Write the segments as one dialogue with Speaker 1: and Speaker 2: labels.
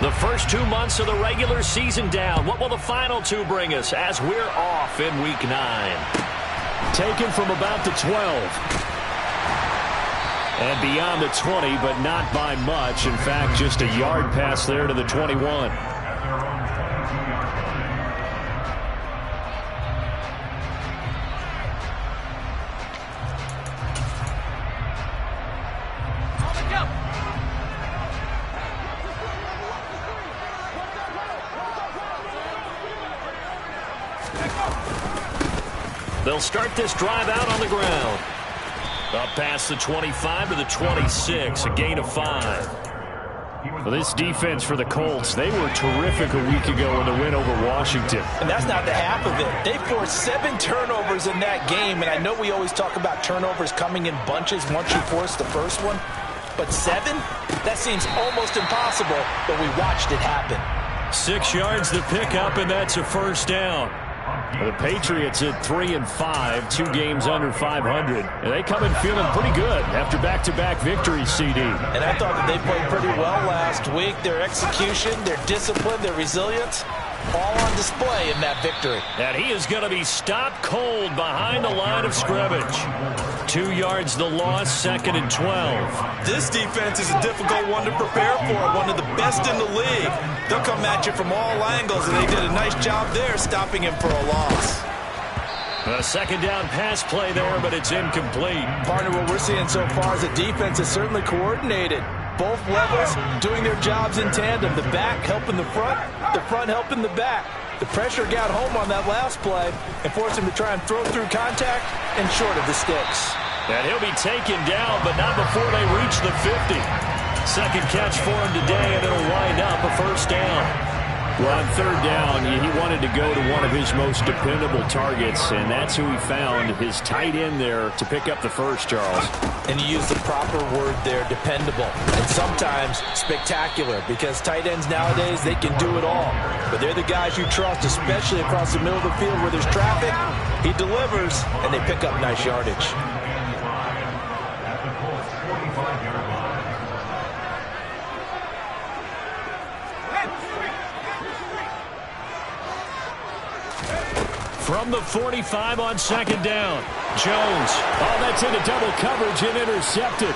Speaker 1: The first 2 months of the regular season down. What will the final two bring us as we're off in Week 9?
Speaker 2: Taken from about the 12. And beyond the 20, but not by much. In fact, just a yard pass there to the 21.
Speaker 1: They'll start this drive out on the ground. Up past the 25 to the 26, a gain of 5.
Speaker 2: Well, this defense for the Colts, they were terrific a week ago in the win over Washington.
Speaker 3: And that's not the half of it. They forced 7 turnovers in that game, and I know we always talk about turnovers coming in bunches once you force the first one, but 7? That seems almost impossible, but we watched it happen.
Speaker 1: 6 yards to pick up, and that's a first down.
Speaker 2: The Patriots at 3-5, 2 games under 500. And they come in feeling pretty good after back-to-back victories, CD.
Speaker 3: And I thought that they played pretty well last week. Their execution, their discipline, their resilience, all on display in that victory.
Speaker 1: And he is going to be stopped cold behind the line of scrimmage. 2 yards the loss, 2nd and 12.
Speaker 3: This defense is a difficult one to prepare for, one of the best in the league. They'll come at you from all angles, and they did a nice job there stopping him for a loss.
Speaker 1: A second down pass play there, but it's incomplete.
Speaker 3: Partner, what we're seeing so far is the defense is certainly coordinated. Both levels doing their jobs in tandem. The back helping the front helping the back. The pressure got home on that last play and forced him to try and throw through contact and short of the sticks.
Speaker 1: And he'll be taken down, but not before they reach the 50. Second catch for him today, and it'll wind up a first down.
Speaker 2: Well, on third down, he wanted to go to one of his most dependable targets, and that's who he found, his tight end there, to pick up the first, Charles.
Speaker 3: And you use the proper word there, dependable, and sometimes spectacular, because tight ends nowadays, they can do it all. But they're the guys you trust, especially across the middle of the field where there's traffic. He delivers, and they pick up nice yardage.
Speaker 1: From the 45 on second down. Jones.
Speaker 2: Oh, that's into double coverage and intercepted.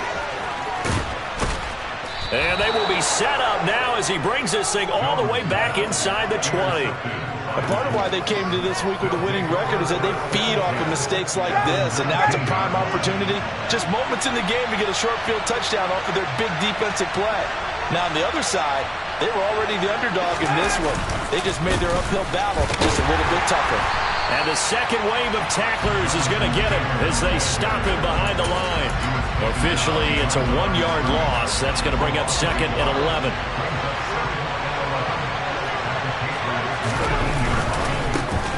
Speaker 1: And they will be set up now as he brings this thing all the way back inside the 20.
Speaker 3: A part of why they came to this week with a winning record is that they feed off of mistakes like this, and now it's a prime opportunity. Just moments in the game to get a short field touchdown off of their big defensive play. Now on the other side, they were already the underdog in this one. They just made their uphill battle just a little bit tougher.
Speaker 1: And the second wave of tacklers is going to get him as they stop him behind the line. Officially, it's a 1-yard loss. That's going to bring up 2nd and 11.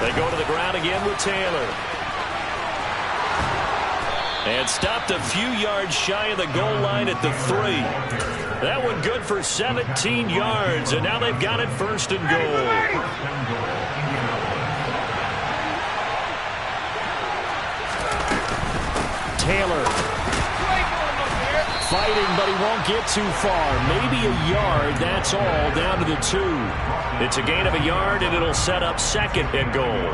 Speaker 1: They go to the ground again with Taylor. And stopped a few yards shy of the goal line at the 3. That one good for 17 yards, and now they've got it 1st and goal.
Speaker 2: Taylor fighting, but he won't get too far. Maybe a yard, that's all, down to the 2.
Speaker 1: It's a gain of a yard, and it'll set up 2nd and goal.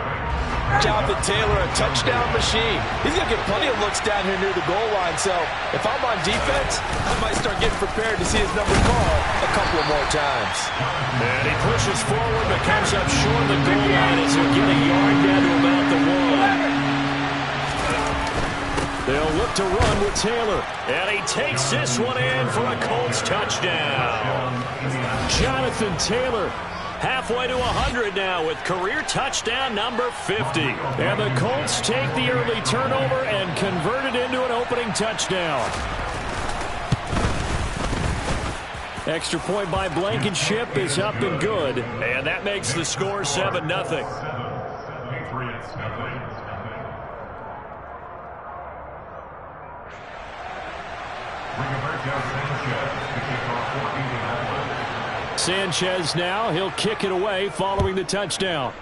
Speaker 3: Jonathan Taylor, a touchdown machine. He's going to get plenty of looks down here near the goal line, so if I'm on defense, I might start getting prepared to see his number called a couple of more times.
Speaker 1: And he pushes forward, but comes up short of the goal line as he'll get a yard down to about the 1.
Speaker 2: They'll look to run with Taylor.
Speaker 1: And he takes this one in for a Colts touchdown.
Speaker 2: Jonathan Taylor.
Speaker 1: Halfway to 100 now with career touchdown number 50.
Speaker 2: And the Colts take the early turnover and convert it into an opening touchdown. Extra point by Blankenship is up and good.
Speaker 1: And that makes the score 7-0.
Speaker 2: Sanchez now, he'll kick it away following the touchdown.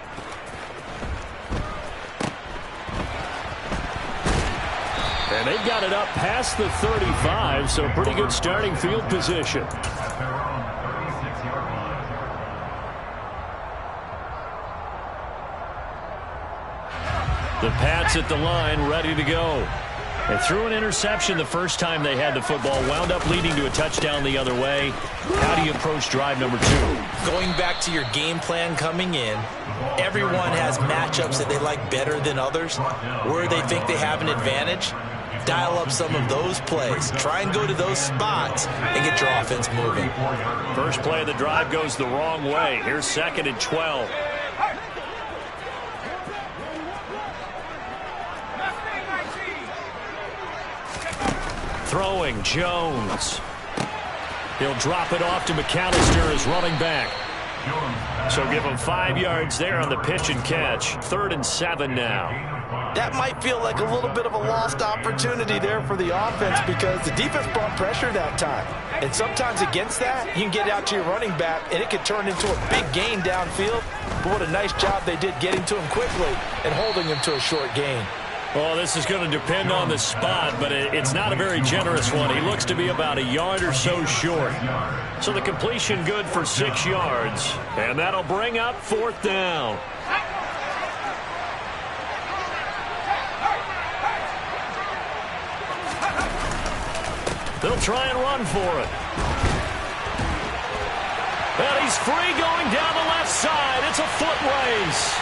Speaker 2: And they've got it up past the 35, so pretty good starting field position.
Speaker 1: The Pats at the line, ready to go. They threw an interception the first time they had the football, wound up leading to a touchdown the other way. How do you approach drive number 2?
Speaker 3: Going back to your game plan coming in, everyone has matchups that they like better than others. Where they think they have an advantage, dial up some of those plays. Try and go to those spots and get your offense moving.
Speaker 1: First play of the drive goes the wrong way. Here's 2nd and 12. Throwing, Jones. He'll drop it off to McAllister as running back. So give him 5 yards there on the pitch and catch. 3rd and 7 now.
Speaker 3: That might feel like a little bit of a lost opportunity there for the offense because the defense brought pressure that time. And sometimes against that, you can get out to your running back, and it could turn into a big gain downfield. But what a nice job they did getting to him quickly and holding him to a short gain.
Speaker 1: Well, this is going to depend on the spot, but it's not a very generous one. He looks to be about a yard or so short. So the completion good for 6 yards, and that'll bring up 4th down. They'll try and run for it. And he's free going down the left side. It's a foot race.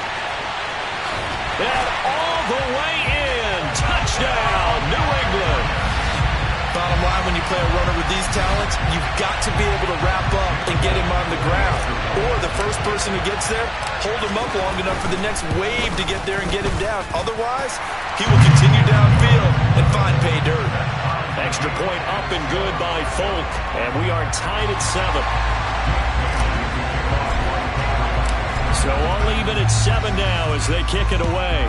Speaker 1: And all the way in. Touchdown, New England.
Speaker 3: Bottom line, when you play a runner with these talents, you've got to be able to wrap up and get him on the ground. Or the first person who gets there, hold him up long enough for the next wave to get there and get him down. Otherwise, he will continue downfield and find pay dirt.
Speaker 1: Extra point up and good by Folk. And we are tied at 7. So all even at 7 now as they kick it away.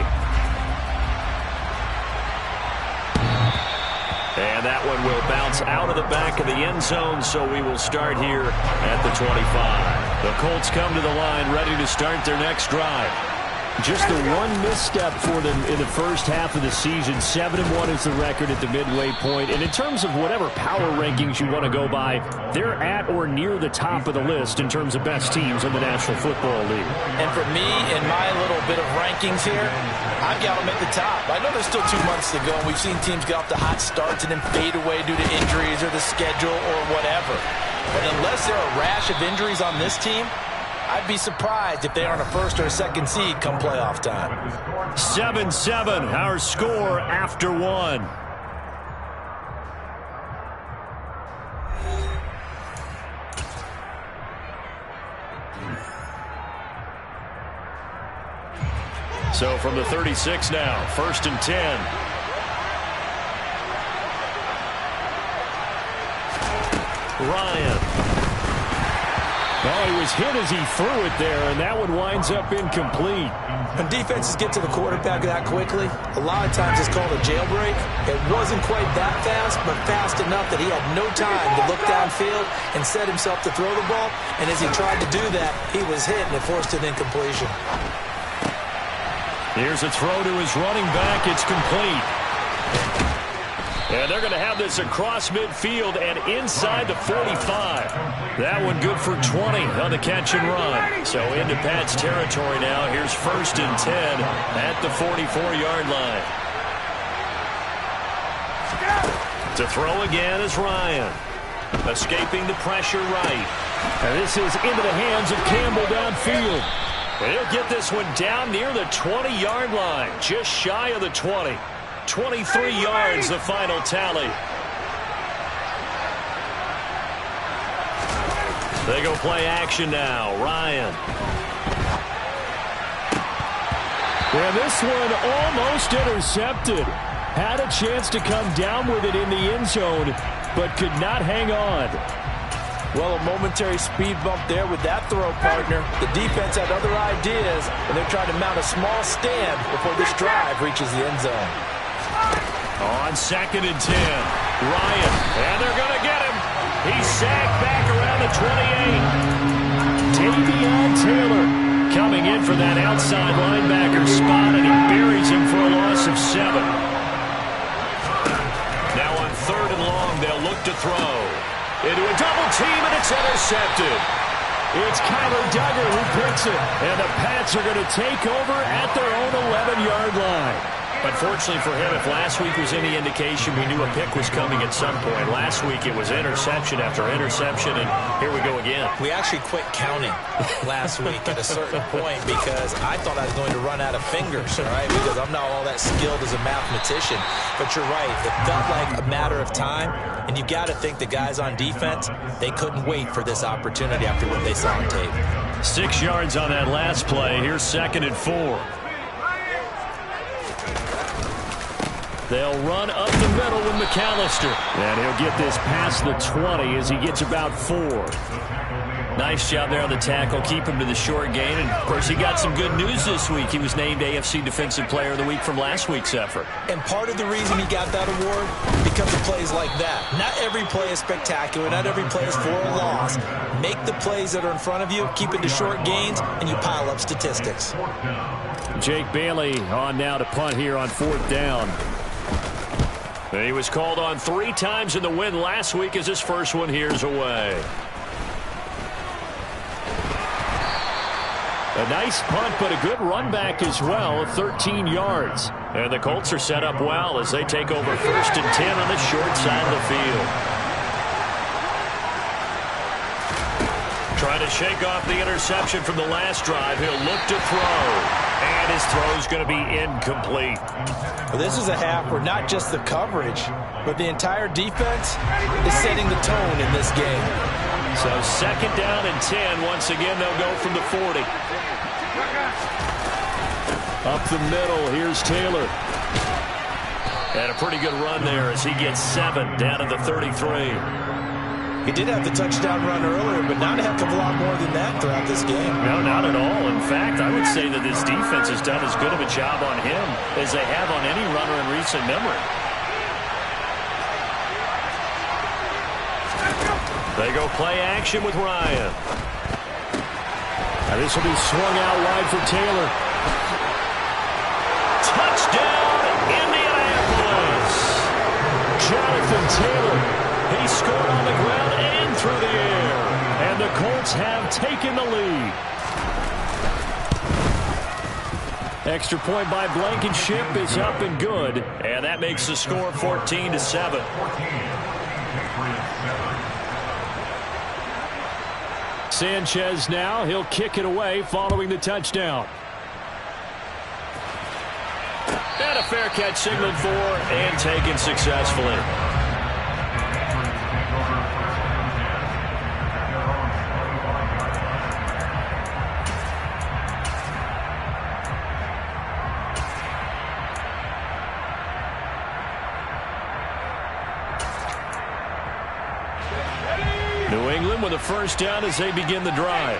Speaker 1: And that one will bounce out of the back of the end zone, so we will start here at the 25. The Colts come to the line ready to start their next drive. Just the one misstep for them in the first half of the season. 7-1 is the record at the midway point. And in terms of whatever power rankings you want to go by, they're at or near the top of the list in terms of best teams in the National Football League.
Speaker 3: And for me, in my little bit of rankings here, I've got them at the top. I know there's still 2 months to go, and we've seen teams get off to hot starts and then fade away due to injuries or the schedule or whatever. But unless there are a rash of injuries on this team, I'd be surprised if they aren't a 1st or a 2nd seed come playoff time.
Speaker 1: 7-7, our score after 1. So from the 36 now, 1st and 10. Ryan.
Speaker 2: Oh, he was hit as he threw it there, and that one winds up incomplete.
Speaker 3: When defenses get to the quarterback that quickly, a lot of times it's called a jailbreak. It wasn't quite that fast, but fast enough that he had no time to look downfield and set himself to throw the ball. And as he tried to do that, he was hit, and it forced an incompletion.
Speaker 1: Here's a throw to his running back. It's complete. And they're going to have this across midfield and inside the 45. That one good for 20 on the catch and run. So into Pat's territory now. Here's 1st and 10 at the 44-yard line. To throw again is Ryan. Escaping the pressure right.
Speaker 2: And this is into the hands of Campbell downfield.
Speaker 1: He'll get this one down near the 20-yard line. Just shy of the 20. 23 yards, the final tally. They go play action now. Ryan.
Speaker 2: And this one almost intercepted. Had a chance to come down with it in the end zone, but could not hang on.
Speaker 3: Well, a momentary speed bump there with that throw, partner. The defense had other ideas, and they're trying to mount a small stand before this drive reaches the end zone.
Speaker 1: On 2nd and 10, Ryan, and they're going to get him. He's sagged back around the 28.
Speaker 2: Davion Taylor
Speaker 1: coming in for that outside linebacker spot, and he buries him for a loss of 7. Now on 3rd and long, they'll look to throw. Into a double team, and it's intercepted.
Speaker 2: It's Kyler Duggar who picks it. And the Pats are going to take over at their own 11-yard line.
Speaker 1: Unfortunately for him, if last week was any indication, we knew a pick was coming at some point. Last week it was interception after interception, and here we go again.
Speaker 3: We actually quit counting last week at a certain point because I thought I was going to run out of fingers, all right, because I'm not all that skilled as a mathematician. But you're right. It felt like a matter of time, and you got to think the guys on defense, they couldn't wait for this opportunity after what they saw on tape.
Speaker 1: 6 yards on that last play. Here's 2nd and 4. They'll run up the middle with McAllister.
Speaker 2: And he'll get this past the 20 as he gets about 4.
Speaker 1: Nice job there on the tackle. Keep him to the short gain. And, of course, he got some good news this week. He was named AFC Defensive Player of the Week from last week's effort.
Speaker 3: And part of the reason he got that award, because of plays like that. Not every play is spectacular. Not every play is for a loss. Make the plays that are in front of you, keep it to short gains, and you pile up statistics.
Speaker 2: Jake Bailey on now to punt here on 4th down.
Speaker 1: And he was called on 3 times in the win last week as his first one here's away.
Speaker 2: A nice punt, but a good run back as well, 13 yards.
Speaker 1: And the Colts are set up well as they take over 1st and 10 on the short side of the field. Trying to shake off the interception from the last drive. He'll look to throw. And his throw's going to be incomplete.
Speaker 3: Well, this is a half where not just the coverage, but the entire defense is setting the tone in this game.
Speaker 1: So 2nd down and 10. Once again, they'll go from the 40.
Speaker 2: Up the middle, here's Taylor.
Speaker 1: And a pretty good run there as he gets 7 down to the 33.
Speaker 3: He did have the touchdown run earlier, but not a heck of a lot more than that throughout this game.
Speaker 1: No, not at all. In fact, I would say that this defense has done as good of a job on him as they have on any runner in recent memory. They go play action with Ryan.
Speaker 2: Now this will be swung out wide for Taylor.
Speaker 1: Touchdown, Indianapolis!
Speaker 2: Jonathan Taylor.
Speaker 1: He scored on the ground and through the air.
Speaker 2: And the Colts have taken the lead. Extra point by Blankenship is up and good.
Speaker 1: And that makes the score 14-7.
Speaker 2: Sanchez now. He'll kick it away following the touchdown.
Speaker 1: And a fair catch signaled for and taken successfully.
Speaker 2: New England with a first down as they begin the drive.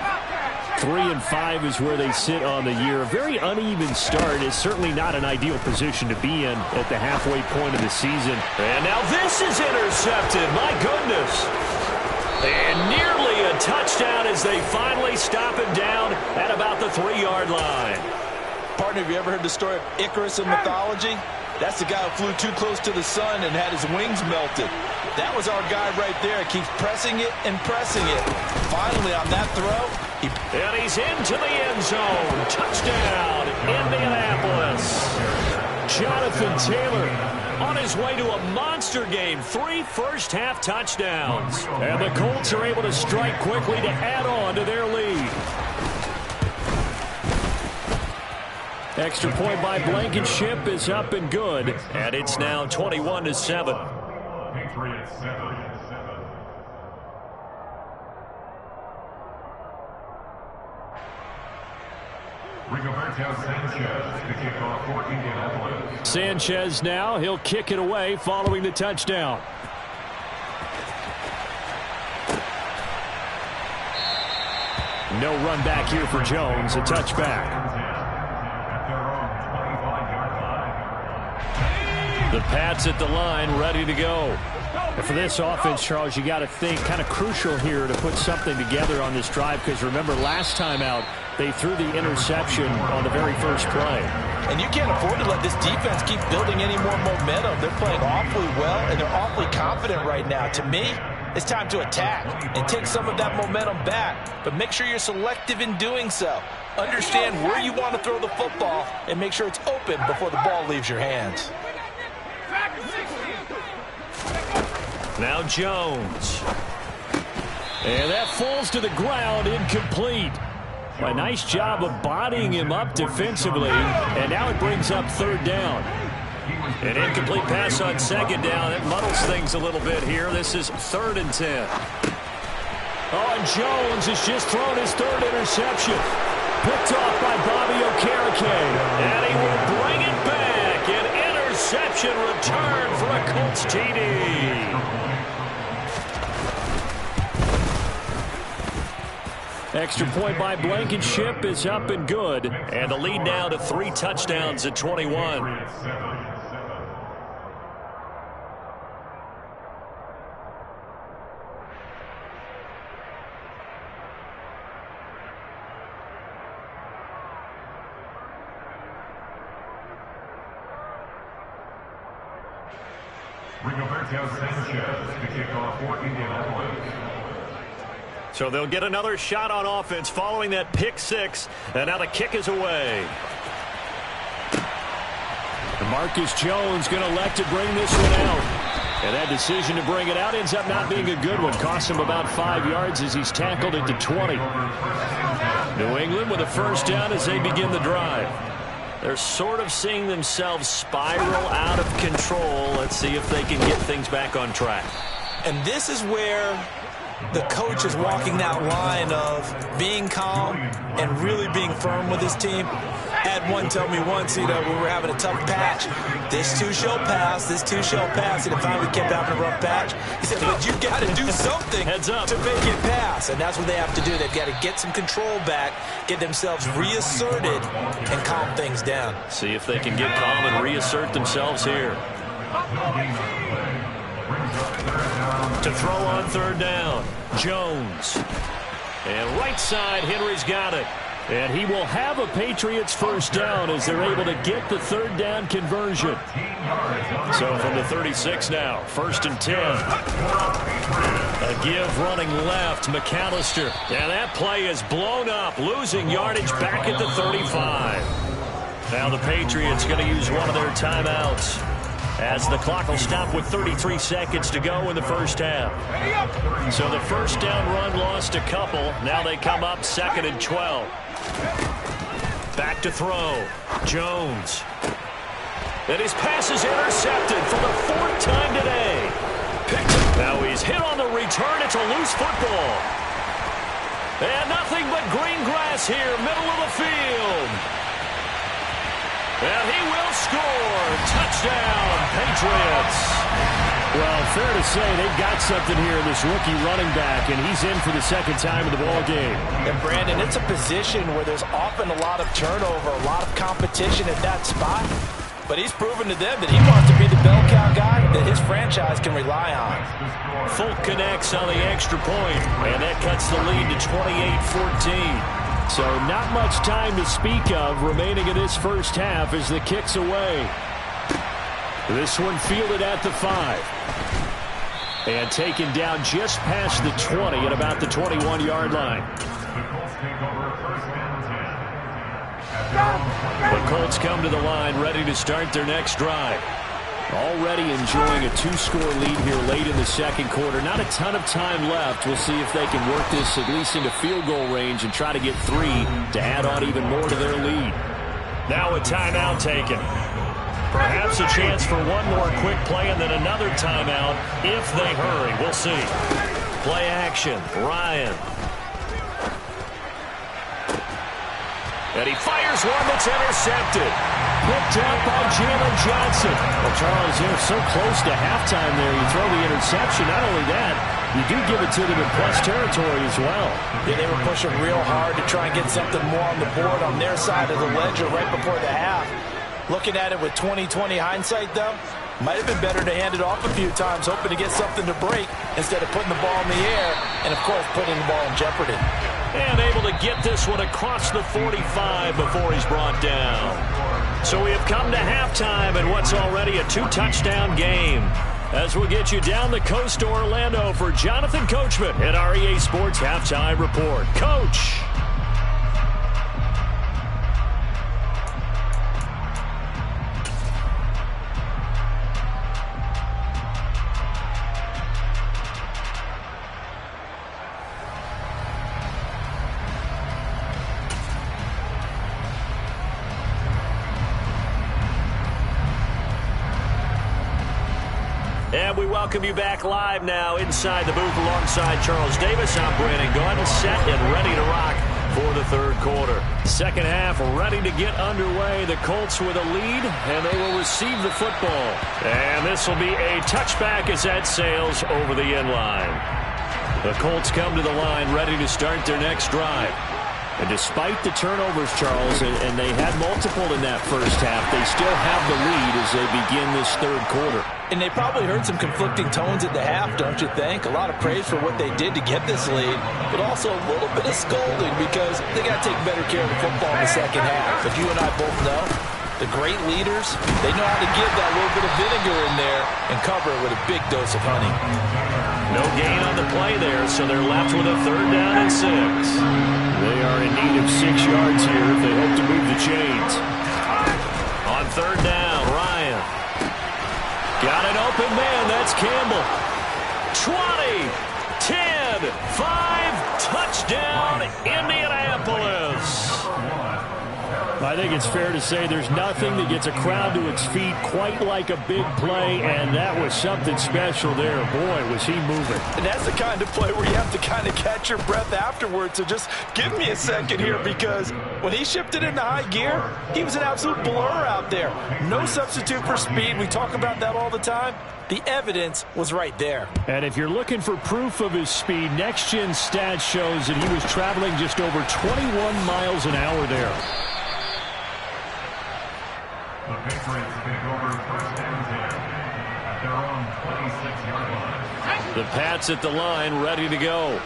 Speaker 2: 3-5 is where they sit on the year. A very uneven start is certainly not an ideal position to be in at the halfway point of the season.
Speaker 1: And now this is intercepted. My goodness. And nearly a touchdown as they finally stop him down at about the 3-yard line.
Speaker 3: Partner, have you ever heard the story of Icarus in mythology? That's the guy who flew too close to the sun and had his wings melted. That was our guy right there. Keeps pressing it and pressing it. Finally, on that throw,
Speaker 1: and he's into the end zone. Touchdown, Indianapolis.
Speaker 2: Jonathan Taylor
Speaker 1: on his way to a monster game. 3 first-half touchdowns.
Speaker 2: And the Colts are able to strike quickly to add on to their lead. Extra point by Blankenship is up and good.
Speaker 1: And it's now 21-7.
Speaker 2: Sanchez now. He'll kick it away following the touchdown. No run back here for Jones. A touchback.
Speaker 1: The Pats at the line, ready to go.
Speaker 2: And for this offense, Charles, you got to think kind of crucial here to put something together on this drive, because remember last time out they threw the interception on the very first play.
Speaker 3: And you can't afford to let this defense keep building any more momentum. They're playing awfully well, and they're awfully confident right now. To me, it's time to attack and take some of that momentum back. But make sure you're selective in doing so. Understand where you want to throw the football and make sure it's open before the ball leaves your hands.
Speaker 2: Now Jones. And that falls to the ground, incomplete. A nice job of bodying him up defensively, and now it brings up third down.
Speaker 1: An incomplete pass on second down. It muddles things a little bit here. This is 3rd and 10.
Speaker 2: Oh, and Jones has just thrown his 3rd interception. Picked off by Bobby Okereke.
Speaker 1: And he will bring it back. An interception return for a Colts TD.
Speaker 2: Extra point by Blankenship is up and good.
Speaker 1: And the lead now to 3 touchdowns at 21.
Speaker 4: Rigoberto Sanchez to kick off for Indianapolis.
Speaker 1: So they'll get another shot on offense following that pick 6. And now the kick is away.
Speaker 2: Marcus Jones going to elect to bring this one out. And that decision to bring it out ends up not being a good one. Costs him about 5 yards as he's tackled at the 20.
Speaker 1: New England with a first down as they begin the drive. They're sort of seeing themselves spiral out of control. Let's see if they can get things back on track.
Speaker 3: And this is where the coach is walking that line of being calm and really being firm with his team. Had one tell me once, when we were having a tough patch, this too shall pass, this too shall pass, and finally we kept having a rough patch. He said, but you've got to do something
Speaker 1: Heads up.
Speaker 3: to make it pass, and that's what they have to do. They've got to get some control back, get themselves reasserted, and calm things down.
Speaker 1: See if they can get calm and reassert themselves here. To throw on third down, Jones. And right side, Henry's got it.
Speaker 2: And he will have a Patriots first down as they're able to get the third down conversion.
Speaker 1: So from the 36 now, 1st and 10. A give running left, McAllister. And that play is blown up, losing yardage back at the 35. Now the Patriots going to use one of their timeouts, as the clock will stop with 33 seconds to go in the first half. So the first down run lost a couple. Now they come up 2nd and 12. Back to throw. Jones. And his pass is intercepted for the 4th time today. Now he's hit on the return. It's a loose football. And nothing but green grass here, middle of the field. And he will score. Touchdown, Patriots.
Speaker 2: Well, fair to say they've got something here in this rookie running back, and he's in for the 2nd time of the ball game.
Speaker 3: And Brandon, it's a position where there's often a lot of turnover, a lot of competition at that spot. But he's proven to them that he wants to be the bell cow guy that his franchise can rely on.
Speaker 1: Folk connects on the extra point, and that cuts the lead to 28-14.
Speaker 2: So not much time to speak of remaining in this first half as the kick's away. This one fielded at the 5. And taken down just past the 20 at about the 21-yard line.
Speaker 1: The Colts come to the line ready to start their next drive.
Speaker 2: Already enjoying a 2-score lead here late in the 2nd quarter. Not a ton of time left. We'll see if they can work this at least into field goal range and try to get 3 to add on even more to their lead.
Speaker 1: Now a timeout taken. Perhaps a chance for one more quick play and then another timeout if they hurry. We'll see. Play action. Ryan. And he fires one that's intercepted.
Speaker 2: Picked up by Jalen Johnson. Well, Charles, you're so close to halftime there. You throw the interception. Not only that, you do give it to them in plus territory as well.
Speaker 3: Yeah, they were pushing real hard to try and get something more on the board on their side of the ledger right before the half. Looking at it with 20/20 hindsight, though, might have been better to hand it off a few times, hoping to get something to break instead of putting the ball in the air and, of course, putting the ball in jeopardy.
Speaker 1: And able to get this one across the 45 before he's brought down. So we have come to halftime in what's already a 2-touchdown game.
Speaker 2: as we'll get you down the coast to Orlando for Jonathan Coachman at our EA Sports Halftime Report. Coach.
Speaker 1: And we welcome you back live now inside the booth alongside Charles Davis. I'm Brandon Gaudin, set and ready to rock for the third quarter. Second half ready to get underway. The Colts with a lead, and they will receive the football. And this will be a touchback as that sails over the end line. The Colts come to the line ready to start their next drive. And despite the turnovers, Charles, and they had multiple in that first half, they still have the lead as they begin this third quarter.
Speaker 3: And they probably heard some conflicting tones at the half, don't you think? A lot of praise for what they did to get this lead, but also a little bit of scolding because they got to take better care of the football in the second half. But you and I both know the great leaders, they know how to give that little bit of vinegar in there and cover it with a big dose of honey.
Speaker 1: No gain on the play there, so they're left with a third down and 6.
Speaker 2: They are in need of 6 yards here if they hope to move the chains.
Speaker 1: On third down, Ryan. Got an open man. That's Campbell. 20, 10, 5, touchdown, Indianapolis.
Speaker 2: I think it's fair to say there's nothing that gets a crowd to its feet quite like a big play, and that was something special there. Boy, was he moving.
Speaker 3: And that's the kind of play where you have to kind of catch your breath afterwards. So just give me a second here, because when he shifted into high gear, he was an absolute blur out there. No substitute for speed. We talk about that all the time. The evidence was right there.
Speaker 2: And if you're looking for proof of his speed, Next Gen Stats shows that he was traveling just over 21 miles an hour there.
Speaker 4: The Patriots take over first and 10 at their own 26-yard line.
Speaker 1: The Pats at the line, ready to go.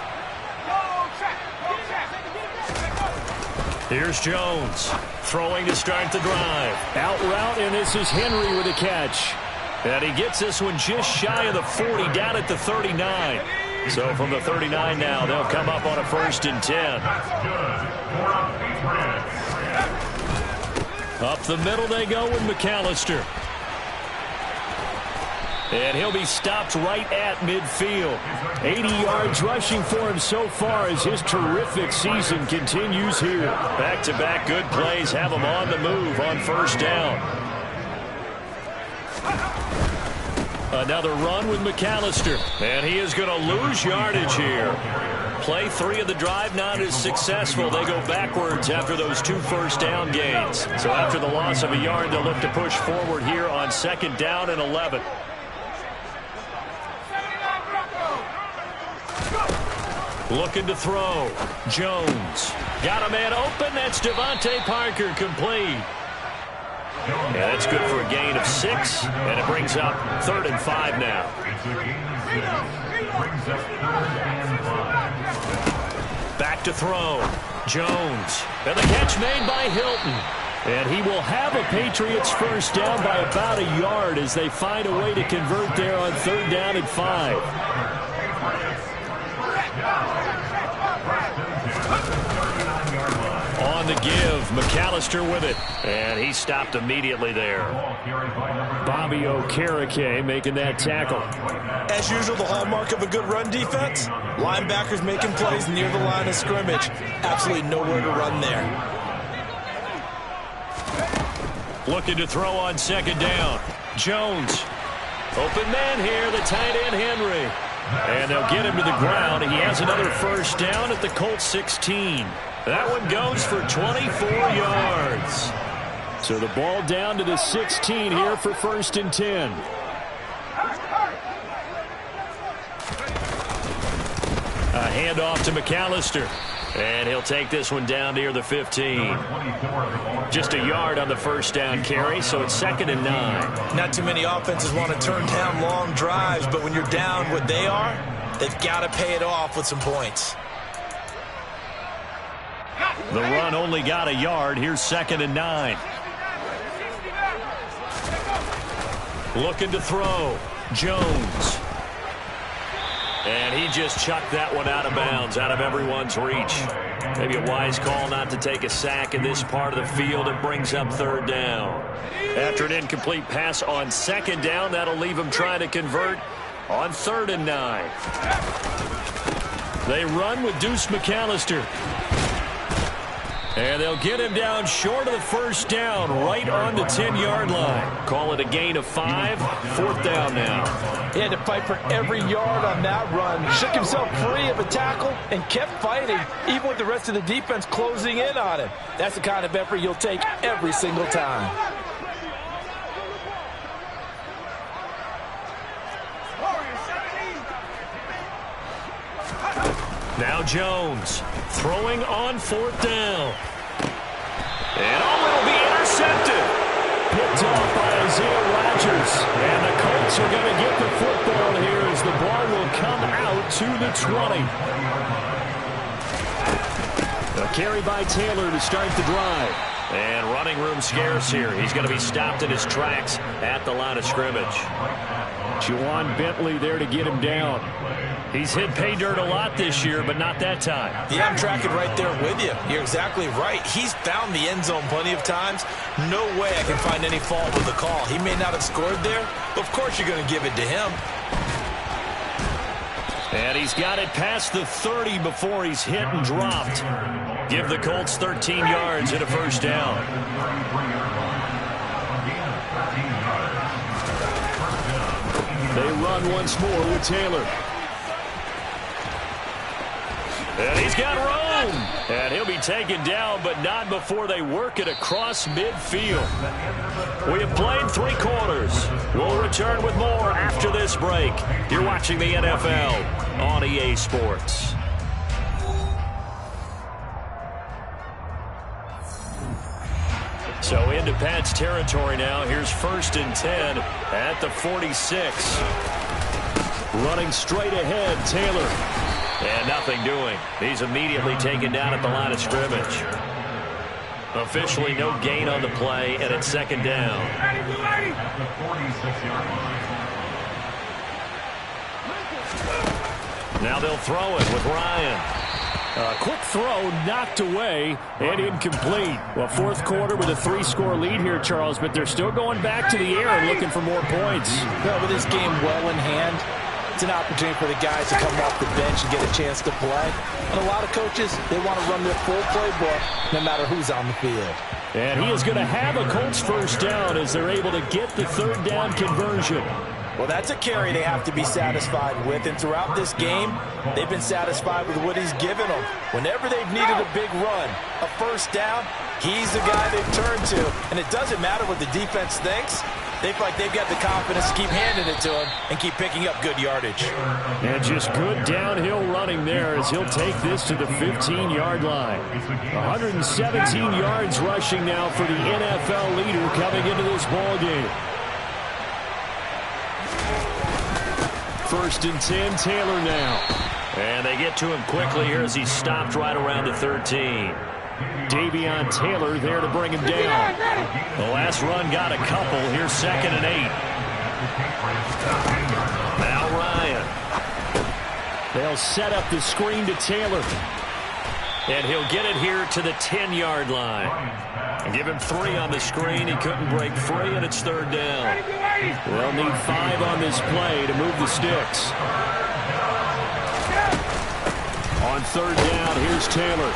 Speaker 1: Here's Jones, throwing to start the drive.
Speaker 2: Out route, and this is Henry with a catch.
Speaker 1: And he gets this one just shy of the 40, down at the 39. So from the 39 now, they'll come up on a first and 10.
Speaker 4: That's good for the Patriots.
Speaker 1: Up the middle they go with McAllister. And he'll be stopped right at midfield.
Speaker 2: 80 yards rushing for him so far as his terrific season continues here.
Speaker 1: Back-to-back good plays have him on the move on first down. Another run with McAllister. And he is going to lose yardage here. Play 3 of the drive not as successful. They go backwards after those 2 first down gains. So after the loss of a yard, they'll look to push forward here on second down and 11. Looking to throw. Jones. Got a man open. That's Devontae Parker, complete. And that's good for a gain of 6. And it brings up 3rd and 5 now. Back to throw. Jones. And the catch made by Hilton.
Speaker 2: And he will have a Patriots first down by about a yard as they find a way to convert there on 3rd down and 5.
Speaker 1: On the give, McAllister with it. And he stopped immediately there.
Speaker 2: Bobby Okereke making that tackle.
Speaker 3: As usual, the hallmark of a good run defense, linebackers making plays near the line of scrimmage. Absolutely nowhere to run there.
Speaker 1: Looking to throw on second down. Jones. Open man here, the tight end Henry. And they'll get him to the ground. He has another first down at the Colts 16. That one goes for 24 yards.
Speaker 2: So the ball down to the 16 here for first and 10.
Speaker 1: A handoff to McAllister. And he'll take this one down near the 15. Just a yard on the first down carry, so it's 2nd and 9.
Speaker 3: Not too many offenses want to turn down long drives, but when you're down what they are, they've got to pay it off with some points.
Speaker 1: The run only got a yard. Here's 2nd and 9. Looking to throw. Jones. And he just chucked that one out of bounds, out of everyone's reach. Maybe a wise call not to take a sack in this part of the field. It brings up third down. After an incomplete pass on second down, that'll leave him trying to convert on 3rd and 9. They run with Deuce McAllister. And they'll get him down short of the first down, right on the 10-yard line. Call it a gain of 5, 4th down now.
Speaker 3: He had to fight for every yard on that run. Shook himself free of a tackle and kept fighting, even with the rest of the defense closing in on him. That's the kind of effort you'll take every single time.
Speaker 1: Now Jones throwing on 4th down. And it'll be intercepted. Picked off by Isaiah Rodgers. And the Colts are going to get the football here as the ball will come out to the 20. A carry by Taylor to start the drive. And running room scarce here. He's going to be stopped in his tracks at the line of scrimmage.
Speaker 2: Juwan Bentley there to get him down.
Speaker 1: He's hit pay dirt a lot this year, but not that time.
Speaker 3: Yeah, I'm tracking right there with you. You're exactly right. He's found the end zone plenty of times. No way I can find any fault with the call. He may not have scored there, but of course you're going to give it to him.
Speaker 1: And he's got it past the 30 before he's hit and dropped. Give the Colts 13 yards and a first down.
Speaker 2: They run once more with Taylor.
Speaker 1: And he's got room. And he'll be taken down, but not before they work it across midfield. We have played 3 quarters. We'll return with more after this break. You're watching the NFL on EA Sports. So into Pat's territory now. Here's 1st and 10 at the 46.
Speaker 2: Running straight ahead, Taylor.
Speaker 1: And nothing doing. He's immediately taken down at the line of scrimmage. Officially no gain on the play, and it's 2nd down.
Speaker 4: The 46-yard line.
Speaker 1: Now they'll throw it with Ryan.
Speaker 2: Quick throw knocked away and incomplete. Well, 4th quarter with a 3-score lead here, Charles, but they're still going back to the air and looking for more points.
Speaker 3: Well, with this game well in hand, it's an opportunity for the guys to come off the bench and get a chance to play. And a lot of coaches, they want to run their full playbook no matter who's on the field.
Speaker 2: And he is going to have a Colts first down as they're able to get the 3rd down conversion.
Speaker 3: Well, that's a carry they have to be satisfied with. And throughout this game, they've been satisfied with what he's given them. Whenever they've needed a big run, a first down, he's the guy they've turned to. And it doesn't matter what the defense thinks. They feel like they've got the confidence to keep handing it to him and keep picking up good yardage.
Speaker 2: And just good downhill running there as he'll take this to the 15-yard line. 117 yards rushing now for the NFL leader coming into this ball game. 1st and 10, Taylor now.
Speaker 1: And they get to him quickly here as he's stopped right around the 13.
Speaker 2: Davion Taylor there to bring him down.
Speaker 1: The last run got a couple. Here's 2nd and 8. Now Ryan.
Speaker 2: They'll set up the screen to Taylor.
Speaker 1: And he'll get it here to the 10-yard line. Give him 3 on the screen. He couldn't break free, and it's 3rd down.
Speaker 2: They'll need 5 on this play to move the sticks. On 3rd down, here's Taylor.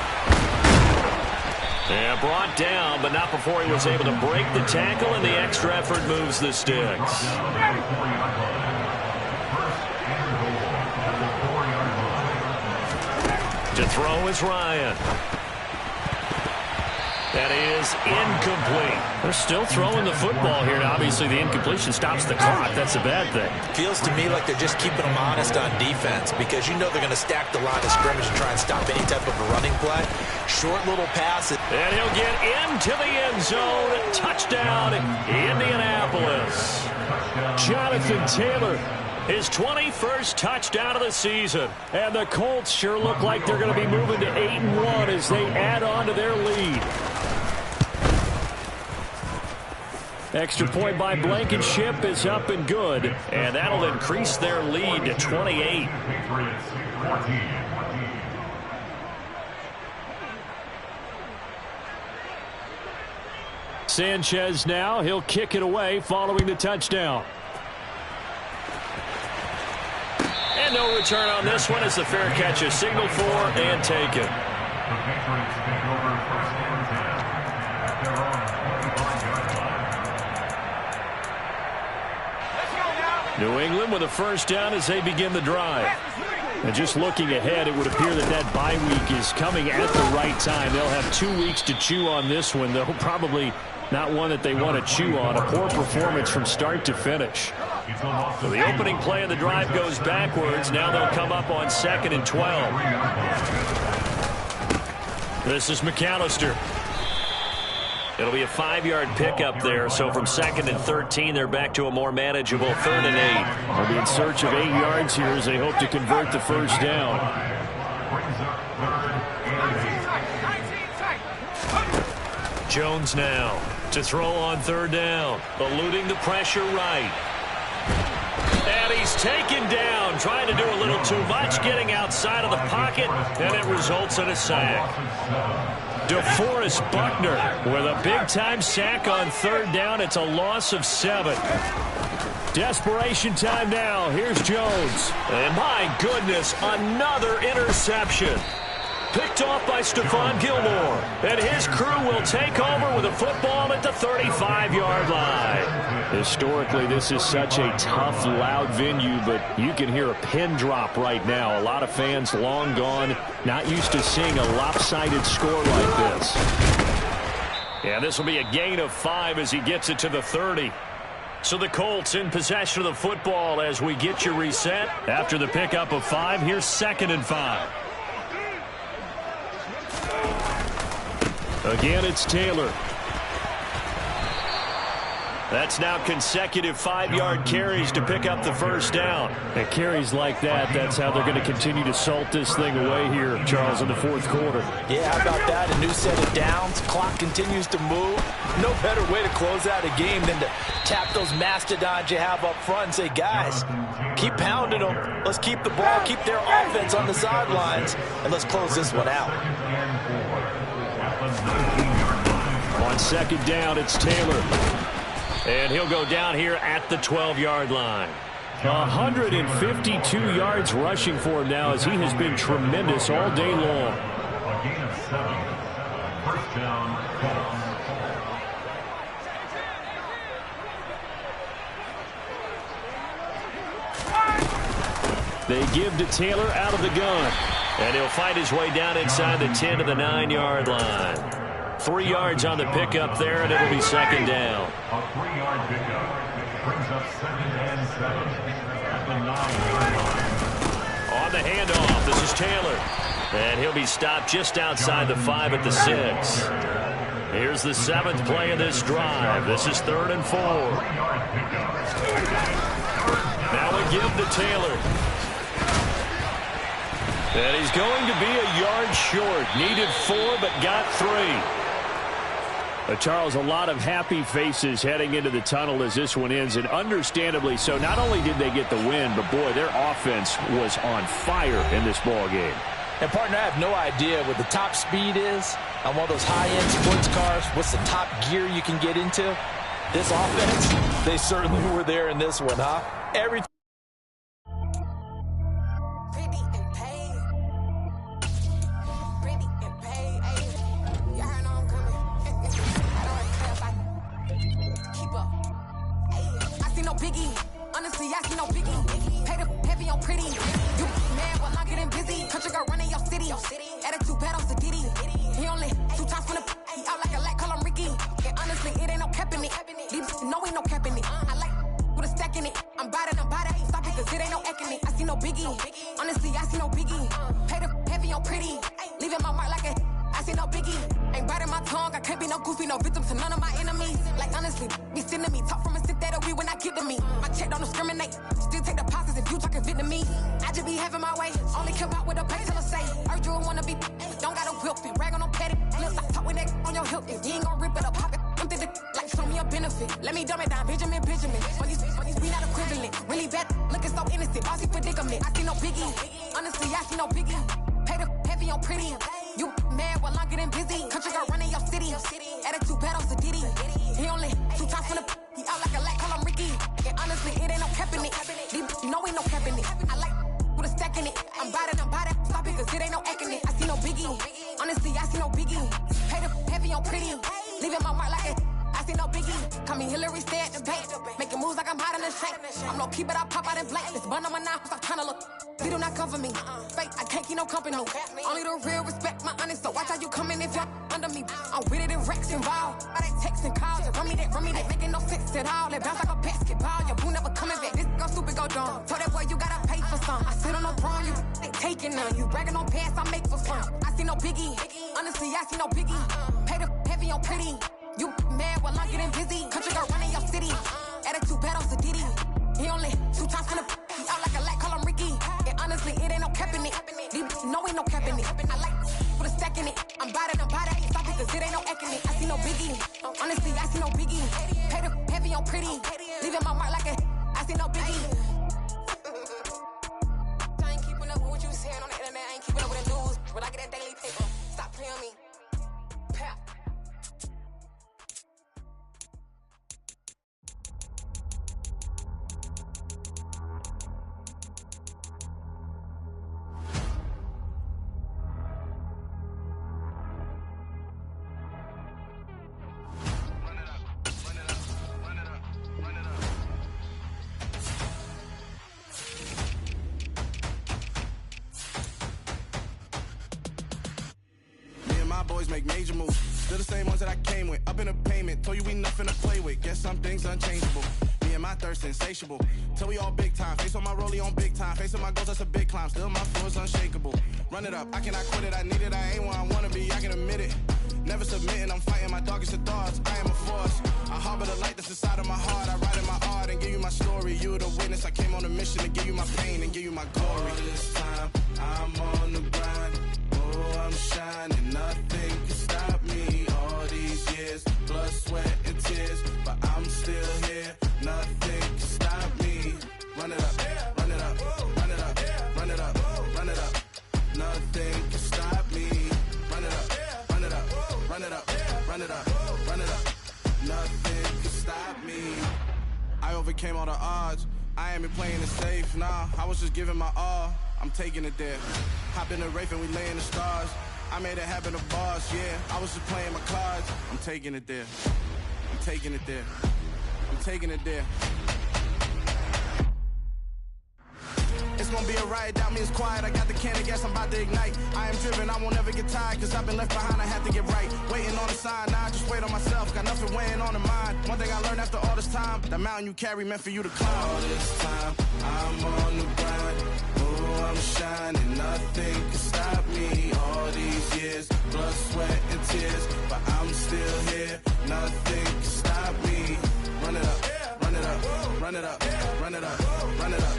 Speaker 1: And brought down, but not before he was able to break the tackle, and the extra effort moves the sticks. To throw is Ryan. That is incomplete. They're still throwing the football here. Now, obviously, the incompletion stops the clock. That's a bad thing.
Speaker 3: Feels to me like they're just keeping them honest on defense because you know they're going to stack the line of scrimmage and try and stop any type of a running play. Short little pass.
Speaker 1: And he'll get into the end zone. Touchdown, Indianapolis.
Speaker 2: Jonathan Taylor.
Speaker 1: His 21st touchdown of the season.
Speaker 2: And the Colts sure look like they're going to be moving to 8-1 as they add on to their lead. Extra point by Blankenship is up and good, and that'll increase their lead to 28.
Speaker 4: Patriots 14.
Speaker 2: Sanchez now, he'll kick it away following the touchdown. And no return on this one as the fair catch is signaled for and taken.
Speaker 4: The Patriots take over first and 10 at their own 25-yard line.
Speaker 2: New England with a first down as they begin the drive. And just looking ahead, it would appear that bye week is coming at the right time. They'll have 2 weeks to chew on this one, though probably not one that they want to chew on. A poor performance from start to finish. So the opening play of the drive goes backwards. Now they'll come up on 2nd and 12. This is McAllister. It'll be a 5-yard pickup there. So from 2nd and 13, they're back to a more manageable 3rd and 8. They'll be in search of 8 yards here as they hope to convert the first down. Jones now to throw on 3rd down, eluding the pressure right. And he's taken down, trying to do a little too much, getting outside of the pocket, and it results in a sack. DeForest Buckner with a big-time sack on 3rd down. It's a loss of 7. Desperation time now. Here's Jones. And my goodness, another interception. Picked off by Stephon Gilmore. And his crew will take over with a football at the 35-yard line. Historically, this is such a tough, loud venue, but you can hear a pin drop right now. A lot of fans long gone, not used to seeing a lopsided score like this. Yeah, this will be a gain of 5 as he gets it to the 30. So the Colts in possession of the football as we get you reset. After the pickup of 5, here's 2nd and 5. Again, it's Taylor. That's now consecutive 5-yard carries to pick up the first down. And carries like that, that's how they're going to continue to salt this thing away here, Charles, in the 4th quarter.
Speaker 3: Yeah, how about that? A new set of downs. Clock continues to move. No better way to close out a game than to tap those mastodons you have up front and say, guys, keep pounding them. Let's keep the ball, keep their offense on the sidelines, and let's close this one out.
Speaker 2: On 2nd down, it's Taylor. And he'll go down here at the 12-yard line. 152 yards rushing for him now as he has been tremendous all day long.
Speaker 4: A gain of 7. First down, Colts.
Speaker 2: They give to Taylor out of the gun. And he'll fight his way down inside the 10 to the 9-yard line. 3 yards on the pickup there, and it'll be 2nd down.
Speaker 4: A 3-yard pickup brings up 2nd and 7 at the 9-yard line.
Speaker 2: On the handoff, this is Taylor. And he'll be stopped just outside the 5 at the 6. Here's the 7th play of this drive. This is 3rd and 4. Now we give to Taylor. And he's going to be a yard short. Needed 4, but got 3. Charles, a lot of happy faces heading into the tunnel as this one ends, and understandably so. Not only did they get the win, but boy, their offense was on fire in this ball game.
Speaker 3: And, partner, I have no idea what the top speed is on one of those high-end sports cars. What's the top gear you can get into? This offense, they certainly were there in this one, huh? Everything.
Speaker 5: Honestly, I see no biggie. Paid up heavy on pretty. You mad, but I'm getting busy. Country girl running your city. Attitude bad on Sadiddy. He only 2 times from the he out like a lack, call him Ricky. And honestly, it ain't no cap in it. These know ain't no cap in it. I like with a stack in it. I'm bad. Stop it, cause it ain't no eck in it. I see no biggie. Honestly, I see no biggie. Paid up heavy on pretty. Leaving my mark like a I see no biggie. Ain't biting my tongue. I can't be no goofy, no victim to none of my enemies. Like honestly, be sending me talk from a sit that we when I get to me. My check don't discriminate. Still take deposits if you talking Vietnamese. I just be having my way. Only care about what the pay teller say. Urge you wanna be. Don't gotta whip it. Rag on no petty. Let's talk with that on your hip. If you ain't gon' rip it up, pop it. I'm thinking like show me a benefit. benefit. Let me dumb it down, Benjamin. We not equivalent. Really bad, looking so innocent. Bossy predicament. I see no biggie. Honestly, I see no biggie. Pay the heavy on pretty. You mad while I'm getting busy. Country girl running your city. Attitude bad on Diddy. He only 2 times from the he out like a lack, call him Ricky. And honestly, it ain't no cap in it. You know ain't no cap in it. I like with a stack in it. I'm by that. Stop it, cause it ain't no acting it. I see no biggie. Honestly, I see no biggie. Pay the heavy on pretty. Leaving my mark like it. I see no biggie. Call me Hillary, stay at the bank. Making moves like I'm hot in the shank. I'm low key, but I pop out in blank. This bun on my knife, stop trying to look. They do not cover me. Fake, I can't keep no company. Only the real respect my honest. So watch how you coming if y'all under me. I'm with it in Rex involved. I they text and calls. Run me that. Making no sense at all. They bounce like a basketball. Your boo never coming back. This go stupid, go dumb. Told that boy you gotta pay for some. I sit on no throne, you ain't taking none. You bragging on pants, I make for fun. I see no biggie. Honestly, I see no biggie. Pay the heavy on pretty. You mad while I'm getting busy. Country girl running your city. Attitude bad on Diddy. He only 2 times from the he out like a lack, call him Ricky. And honestly, it ain't no cap in it. No, ain't no cap in it. I like with a stack in it. I'm by that. Stop it, cause it ain't no acting it. I see no biggie. Honestly, I see no biggie. Pay the heavy on pretty. Leaving my mark like a I see no biggie. I ain't keeping up with what you saying on the internet. I ain't keeping up with the news. But I get that daily paper. Stop playing on me. Pap.
Speaker 6: Boys make major moves. They're the same ones that I came with. Up in a payment, told you we nothing to play with. Guess some things unchangeable. Me and my thirst insatiable. Till we all big time. Face on my rollie on big time. Face on my goals, that's a big climb. Still my floor is unshakable. Run it up, I cannot quit it. I need it, I ain't where I wanna be. I can admit it. Never submitting, I'm fighting my darkest of thoughts. I am a force. I harbor the light that's inside of my heart. I write in my art and give you my story. You are the witness. I came on a mission to give you my pain and give you my glory. All this time, I'm on the grind. Oh, I'm shining. Nothing can stop me. All these years, blood, sweat, and tears. But I'm still here. Nothing can stop me. Run it up, run it up, run it up, run it up, run it up. Nothing can stop me. Run it up, run it up, run it up, run it up, run it up. Nothing can stop me. I overcame all the odds. I ain't been playing it safe, nah. I was just giving my all. I'm taking it there. Hop in the Wraith and we lay in the stars. I made it happen to bars, yeah. I was just playing my cards. I'm taking it there. I'm taking it there. I'm taking it there. It's gonna be a riot, doubt me it's quiet. I got the can of gas, I'm about to ignite. I am driven, I won't ever get tired, cause I've been left behind, I have to get right. Waiting on the sign, now I just wait on myself. Got nothing weighing on the mind. One thing I learned after all this time, that mountain you carry meant for you to climb. All this time, I'm on the grind. Oh, I'm shining, nothing can stop me. All these years, blood, sweat, and tears. But I'm still here, nothing can stop me. Run it up, run it up, run it up, run it up, run it up.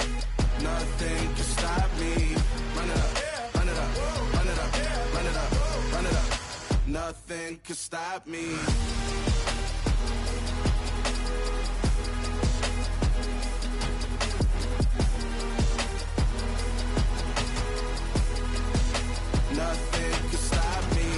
Speaker 6: Nothing can stop me. Run it up, run it up, run it up, run it up, run it up. Nothing can stop me. Nothing can stop me.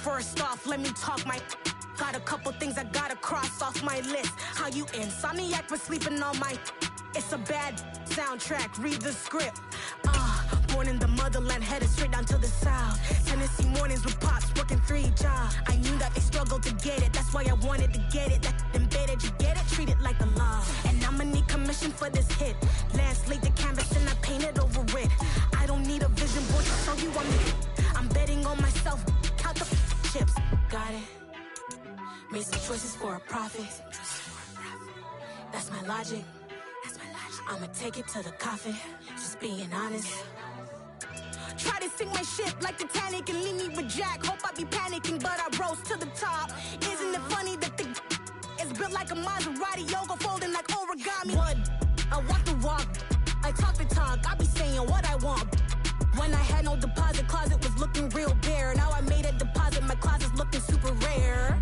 Speaker 7: First off, let me talk my got a couple things I gotta cross off my list. How you insomniac for sleeping on my it's a bad soundtrack, read the script. Born in the motherland, headed straight down to the south. Tennessee mornings with pops, working 3 jobs. I knew that they struggled to get it, that's why I wanted to get it. That embedded, you get it, treat it like the law. And I'ma need commission for this hit. Last laid the canvas and I painted over it. I don't need a vision board to show you I'm betting on myself, count the chips. Got it. Made some choices for a profit. That's my logic. That's my logic. I'ma take it to the coffin, just being honest. Try to sink my ship like Titanic and leave me with Jack. Hope I be panicking, but I rose to the top. Isn't it funny that the is built like a Maserati, yoga folding like origami? What? I walk the walk, I talk the talk, I be saying what I want. When I had no deposit, closet was looking real bare. Now I made a deposit, my closet's looking super rare.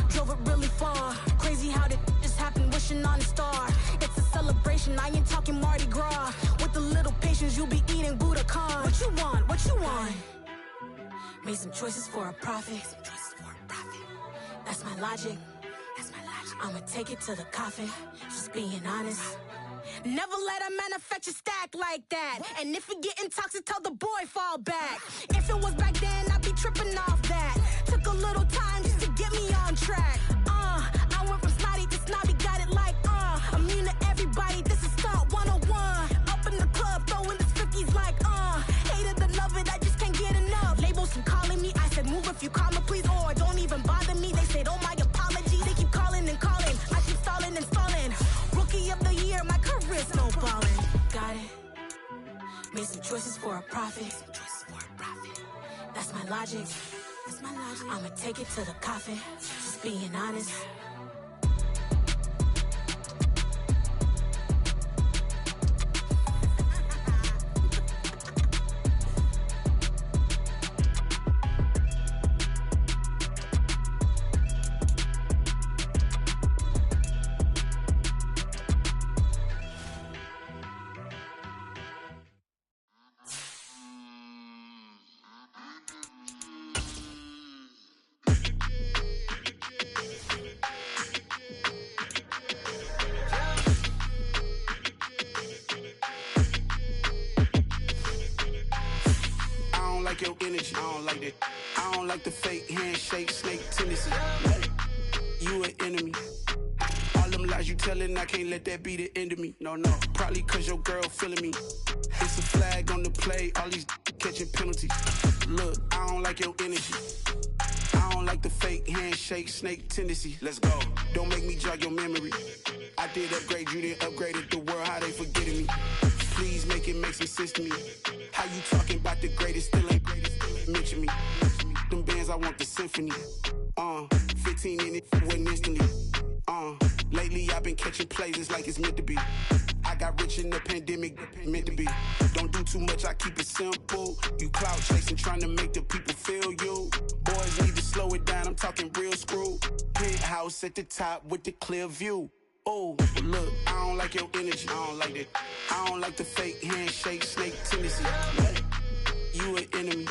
Speaker 7: Drove it really far. Crazy how did just happen, wishing on a star. It's a celebration, I ain't talking Mardi Gras. With a little patience, you'll be eating Budokan. What you want? What you want? Made some choices for a profit. That's my logic. I'ma take it to the coffin, just being honest. Never let a manufacture stack like that. And if it getting toxic, tell the boy fall back. If it was back then, I'd be tripping off that. Took a little time just to get me on track. I went from snotty to snobby, got it like, immune to everybody, this is Stunt 101. Up in the club, throwing this 50s like, hate it or love it, I just can't get enough. Labels from calling me, I said move if you call me please, or don't even bother me. They said, oh my apology, they keep calling and calling. I keep stalling and stalling. Rookie of the year, my career snowballing. Got it. Made some choices for a profit. That's my logic. I'ma take it to the coffin, just being honest.
Speaker 6: Your energy, I don't like that. I don't like the fake handshake, snake tendency. You an enemy. All them lies you telling, I can't let that be the end of me. No, probably cause your girl feeling me. It's a flag on the play, all these catching penalties. Look, I don't like your energy. I don't like the fake handshake, snake tendency. Let's go. Don't make me jog your memory. I did upgrade, you didn't upgrade it. The world, how they forgetting me. Please make it make some sense to me. How you talking about the greatest, still ain't greatest, mention me. Them bands, I want the symphony. 15 in it, went instantly. Lately I've been catching plays, it's like it's meant to be. I got rich in the pandemic, meant to be. Don't do too much, I keep it simple. You clout chasing, trying to make the people feel you. Boys need to slow it down, I'm talking real screw. Penthouse at the top with the clear view. Oh, look, I don't like your energy, I don't like that. I don't like the fake handshake, snake tendency. You an enemy.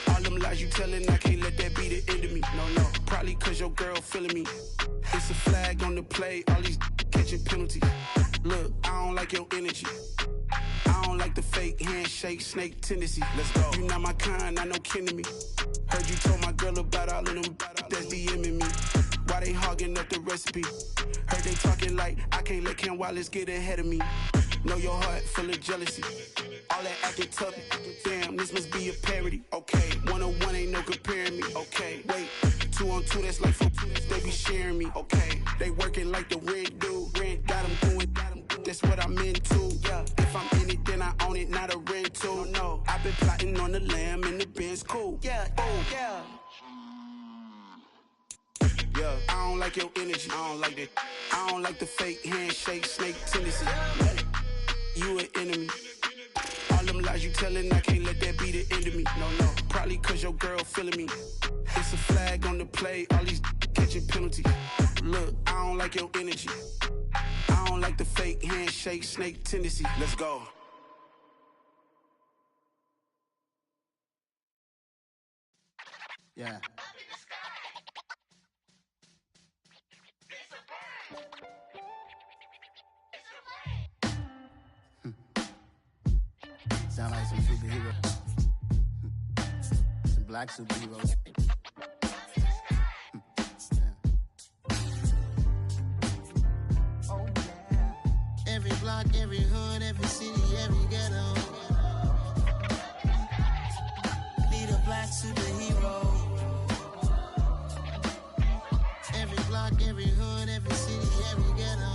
Speaker 6: All them lies you telling, I can't let that be the end of me. No, probably cause your girl feeling me. It's a flag on the play, all these catching penalties. Look, I don't like your energy. I don't like the fake handshake, snake tendency. Let's go. You not my kind, I know kin to me. Heard you told my girl about all of them that's DMing me. Why they hogging up the recipe? Heard they talking like I can't let Ken Wallace get ahead of me. Know your heart full of jealousy. All that acting tough, damn, this must be a parody. Okay, 1-on-1 ain't no comparing me. Okay, wait, 2-on-2, that's like 4, they be sharing me. Okay, they working like the rent do. Rent got them doing, that's what I'm into. Yeah, if I'm in it, then I own it, not a rental. No, I've been plotting on the lamb and the Benz cool. Yeah, oh, yeah. Yeah, I don't like your energy, I don't like that. I don't like the fake handshake, snake tendency. You an enemy. All them lies you telling, I can't let that be the end of me. No, probably cause your girl feeling me. It's a flag on the play, all these catching penalties. Look, I don't like your energy. I don't like the fake handshake, snake tendency. Let's go.
Speaker 8: Yeah. Sound like some superheroes. Some black superheroes. Oh, yeah. Every block, every hood, every city, every ghetto. Need a black superhero. Every block, every hood, every city, every ghetto.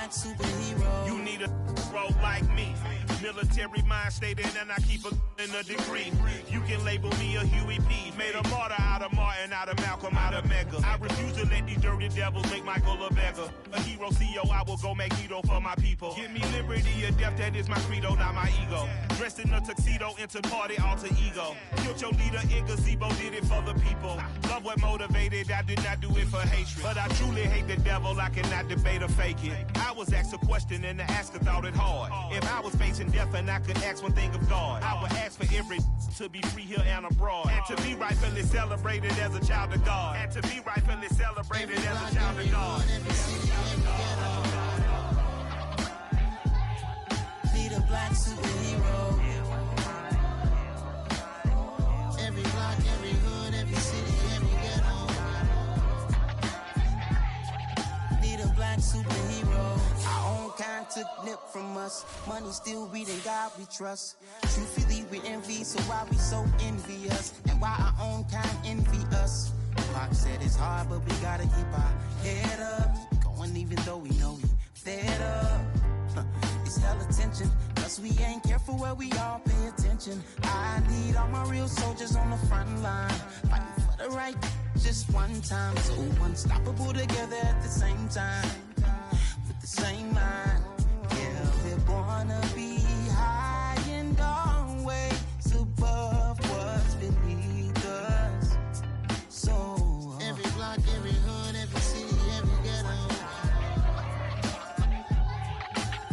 Speaker 8: black superhero.
Speaker 9: You need a role like me. Military mind stated, and I keep in a degree. You can label me a Huey P. Made a martyr out of Martin, out of Malcolm, out of Mega. I refuse to let these dirty devils make Michael a beggar. A hero CEO, I will go Magneto for my people. Give me liberty or death, that is my credo, not my ego. Dressed in a tuxedo, into party, alter ego. Killed your leader in gazebo, did it for the people. Love what motivated, I did not do it for hatred. But I truly hate the devil, I cannot debate or fake it. I was asked a question and the asker thought it hard. If I was facing death and I could ask one thing of God, I would ask for every to be free here and abroad. And to be rightfully celebrated as a child of God. And to be rightfully celebrated as a child of God.
Speaker 8: Need a black superhero. Every block, every hood, every city, every ghetto. Need a black superhero. Our own kind took nip from us. Money still reading God we trust. Truthfully we envy, so why we so envious? And why our own kind envy us? Pac said it's hard, but we gotta keep our head up. Going even though we know we fed up. It's hell attention, cause we ain't careful where we all pay attention. I need all my real soldiers on the front line, fighting for the right just one time. So unstoppable together at the same time, with the same mind. Yeah, we're gonna be high and always above what's beneath us. So every block, every hood, every city, every ghetto.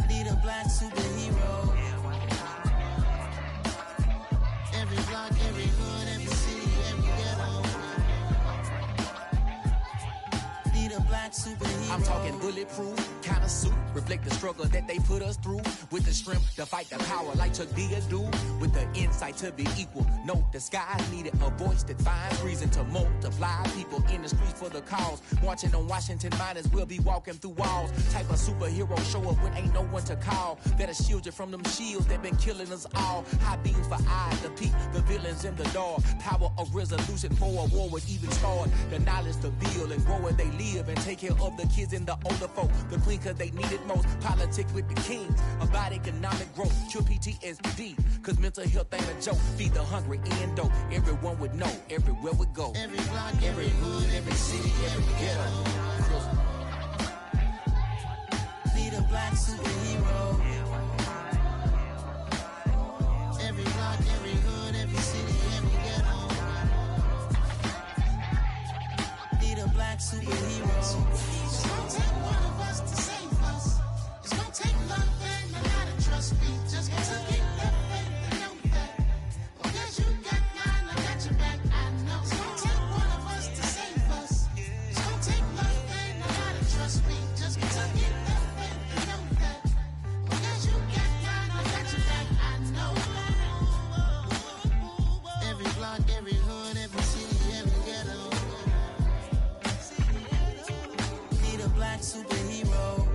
Speaker 8: Need a black superhero. Every block, every hood, every city, every ghetto. Need a black superhero.
Speaker 10: I'm talking bulletproof kind of suit, reflect the struggle that they put us through. With the strength to fight the power like Chuck D do. With the insight to be equal. Note the skies needed a voice that finds reason to multiply. People in the streets for the cause. Marching on Washington miners will be walking through walls. Type of superhero show up when ain't no one to call. That'll shield you from them shields that been killing us all. High beams for eyes to peek the villains in the dark. Power of resolution for a war would even start. The knowledge to build and grow where they live and take care of the kids and the older folk. The queen cause they need it most. Politics with the kings. About economic growth. Cure PTSD. Cause mental health ain't a joke. Feed the hungry and dope. Everyone would know. Everywhere we go.
Speaker 8: Every block, every hood, every city, every ghetto. Need a black superhero. Every block, every hood, every city, every ghetto. Need a black superhero. It's gonna take one of us to save us. It's gonna take love and a lot of trust. We just got to get that faith and know that. Because you got mine, I got your back, I know. It's gonna take one of us to save us. It's gonna take love and a lot of trust. We just got to get that faith and know that. Because you got mine, I got your back, I know. Every block, every hood, every city, every ghetto. Need a black superhero.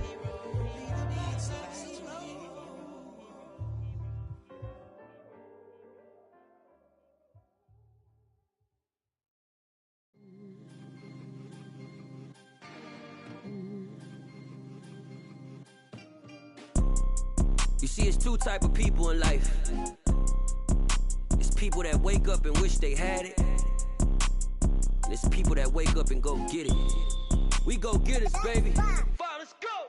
Speaker 11: You see, it's two type of people in life. It's people that wake up and wish they had it. And it's people that wake up and go get it. We go get it, baby.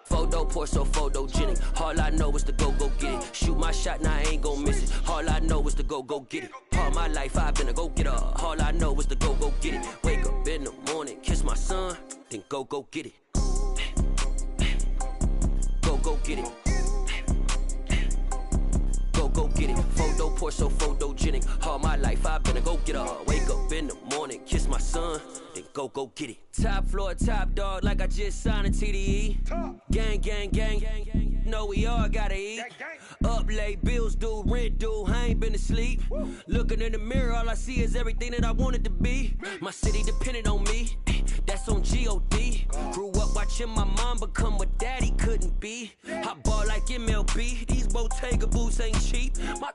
Speaker 11: Photo pour so photogenic. All I know is to go get it. Shoot my shot, now I ain't gon' miss it. All I know is to go get it. All my life I've been a go-getter. All I know is to go get it. Wake up in the morning, kiss my son, then go get it. Go get it. Go get it. Photo pour so photogenic. All my life I've been a go-getter. Wake up in the morning, kiss my son, then go get it. Top floor, top dog, like I just signed a TDE. Gang. Know we all gotta eat. Up late, bills due, rent due, I ain't been asleep. Looking in the mirror, all I see is everything that I wanted to be. My city depended on me, that's on G.O.D. Grew up watching my mom become what daddy couldn't be. I ball like MLB, these Bottega boots ain't cheap. My